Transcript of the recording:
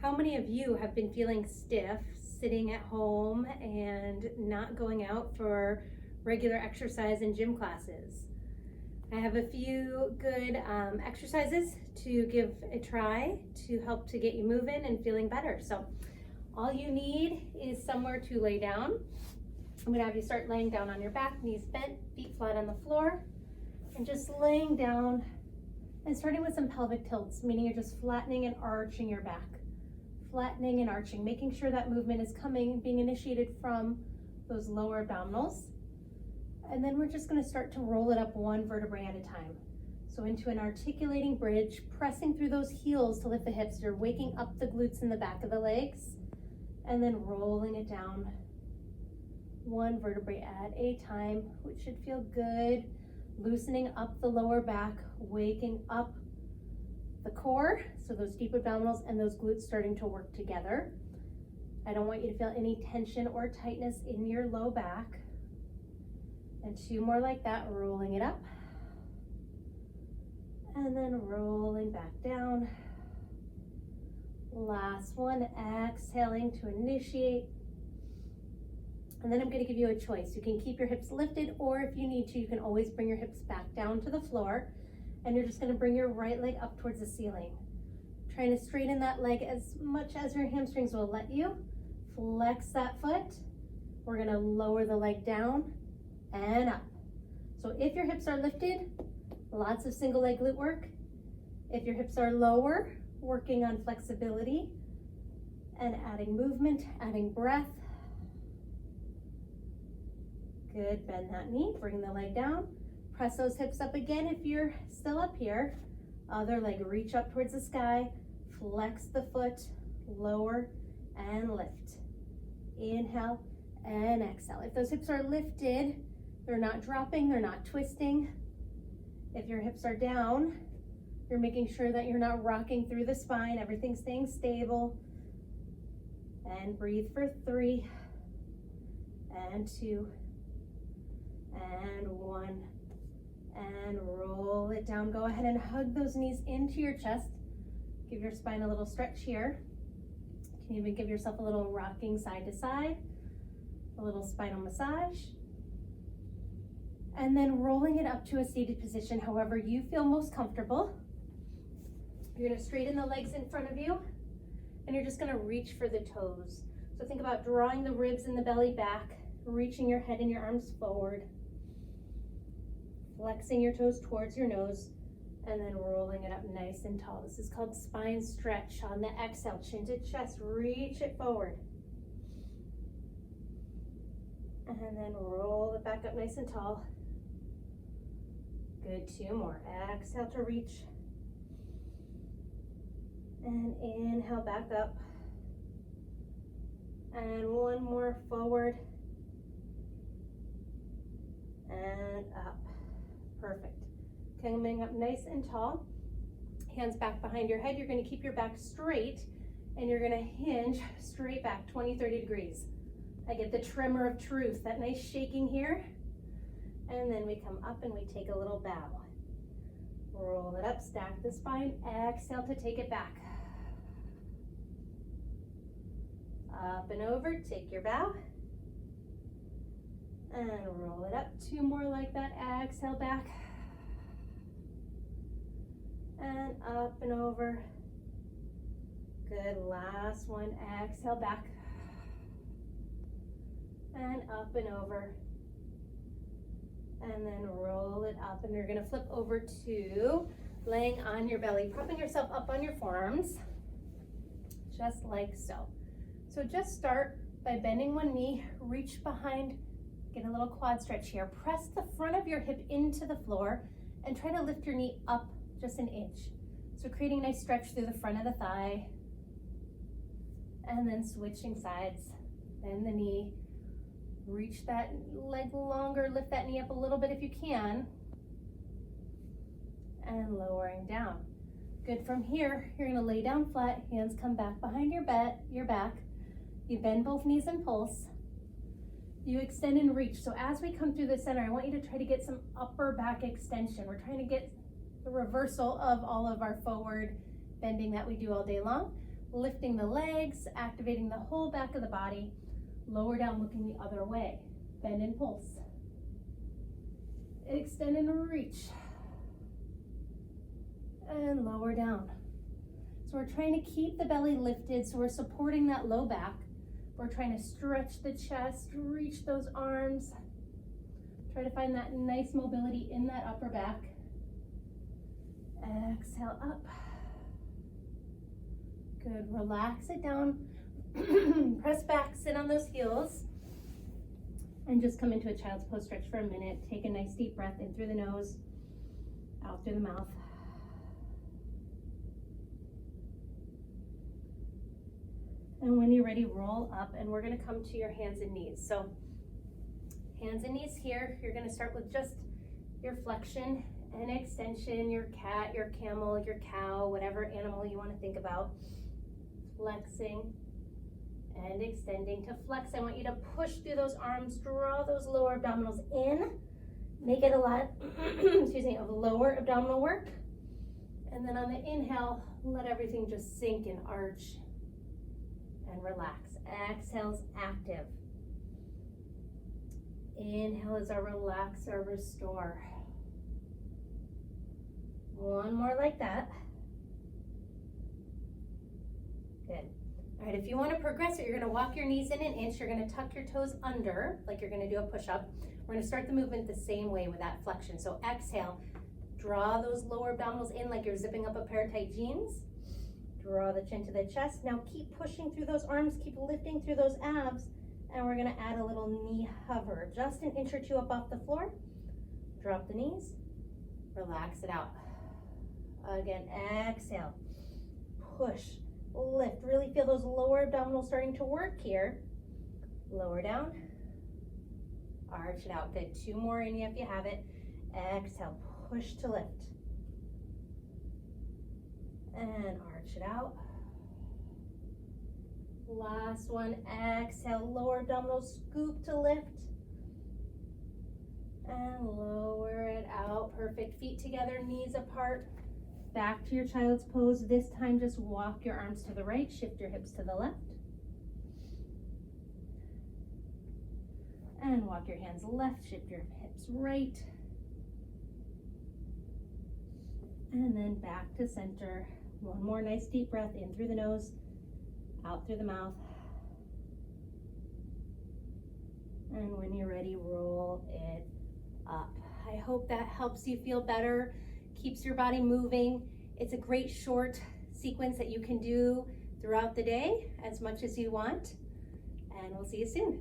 How many of you have been feeling stiff sitting at home and not going out for regular exercise and gym classes? I have a few good exercises to give a try to help to get you moving and feeling better. So all you need is somewhere to lay down. I'm gonna have you start laying down on your back, knees bent, feet flat on the floor, and just laying down and starting with some pelvic tilts, meaning you're just flattening and arching your back. Flattening and arching, making sure that movement is being initiated from those lower abdominals. And then we're just going to start to roll it up one vertebrae at a time. So into an articulating bridge, pressing through those heels to lift the hips. You're waking up the glutes in the back of the legs, and then rolling it down one vertebrae at a time, which should feel good. Loosening up the lower back, waking up the core, so those deep abdominals and those glutes starting to work together. I don't want you to feel any tension or tightness in your low back. And two more like that, rolling it up. And then rolling back down. Last one, exhaling to initiate. And then I'm going to give you a choice. You can keep your hips lifted, or if you need to, you can always bring your hips back down to the floor. And you're just going to bring your right leg up towards the ceiling. Trying to straighten that leg as much as your hamstrings will let you. Flex that foot. We're going to lower the leg down and up. So if your hips are lifted, lots of single leg glute work. If your hips are lower, working on flexibility and adding movement, adding breath. Good, bend that knee, bring the leg down. Press those hips up again if you're still up here. Other leg, reach up towards the sky. Flex the foot, lower and lift. Inhale and exhale. If those hips are lifted, they're not dropping, they're not twisting. If your hips are down, you're making sure that you're not rocking through the spine, everything's staying stable. And breathe for 3, and 2, and 1. And roll it down. Go ahead and hug those knees into your chest. Give your spine a little stretch here. You can even give yourself a little rocking side to side, a little spinal massage. And then rolling it up to a seated position, however you feel most comfortable. You're going to straighten the legs in front of you, and you're just going to reach for the toes. So think about drawing the ribs and the belly back, reaching your head and your arms forward. Flexing your toes towards your nose, and then rolling it up nice and tall. This is called spine stretch. On the exhale, chin to chest, reach it forward. And then roll it back up nice and tall. Good, 2 more. Exhale to reach. And inhale back up. And 1 more forward. And up. Perfect. Coming up nice and tall. Hands back behind your head. You're going to keep your back straight, and you're going to hinge straight back 20-30 degrees. I get the tremor of truth, that nice shaking here. And then we come up and we take a little bow. Roll it up, stack the spine. Exhale to take it back. Up and over, take your bow. And roll it up, 2 more like that. Exhale back. And up and over. Good, last one. Exhale back. And up and over. And then roll it up. And you're gonna flip over to laying on your belly, propping yourself up on your forearms, just like so. So just start by bending one knee, reach behind. Get a little quad stretch here. Press the front of your hip into the floor and try to lift your knee up just an inch. So creating a nice stretch through the front of the thigh. And then switching sides. Bend the knee. Reach that leg longer. Lift that knee up a little bit if you can. And lowering down. Good. From here, you're going to lay down flat. Hands come back behind your back. You bend both knees and pulse. You extend and reach. So as we come through the center, I want you to try to get some upper back extension. We're trying to get the reversal of all of our forward bending that we do all day long. lifting the legs, activating the whole back of the body. Lower down, looking the other way. Bend and pulse. Extend and reach. And lower down. So we're trying to keep the belly lifted, so we're supporting that low back. We're trying to stretch the chest, reach those arms. Try to find that nice mobility in that upper back. Exhale up. Good, relax it down. Press back, sit on those heels. And just come into a child's pose stretch for a minute. Take a nice deep breath in through the nose, out through the mouth. And when you're ready, roll up, and we're gonna come to your hands and knees. So hands and knees here. You're gonna start with just your flexion and extension, your cat, your camel, your cow, whatever animal you wanna think about. Flexing and extending. To flex, I want you to push through those arms, draw those lower abdominals in, make it a lot, excuse me, of lower abdominal work. And then on the inhale, let everything just sink and arch and relax. Exhale's active. Inhale is our relax or restore. One more like that. Good. All right, if you want to progress it, you're going to walk your knees in an inch. You're going to tuck your toes under, like you're going to do a push-up. We're going to start the movement the same way with that flexion. So exhale, draw those lower abdominals in like you're zipping up a pair of tight jeans. Draw the chin to the chest. Now keep pushing through those arms, keep lifting through those abs, and we're going to add a little knee hover, just an inch or two up off the floor. Drop the knees, relax it out. Again, exhale, push, lift. Really feel those lower abdominals starting to work here. Lower down, arch it out. Good. Two more in you if you have it. Exhale, push to lift. And arch it out. Last one, exhale, lower abdominal scoop to lift. And lower it out. Perfect. Feet together, knees apart. Back to your child's pose. This time just walk your arms to the right, shift your hips to the left. And walk your hands left, shift your hips right. And then back to center. One more nice deep breath in through the nose, out through the mouth. And when you're ready, roll it up. I hope that helps you feel better, keeps your body moving. It's a great short sequence that you can do throughout the day as much as you want. And we'll see you soon.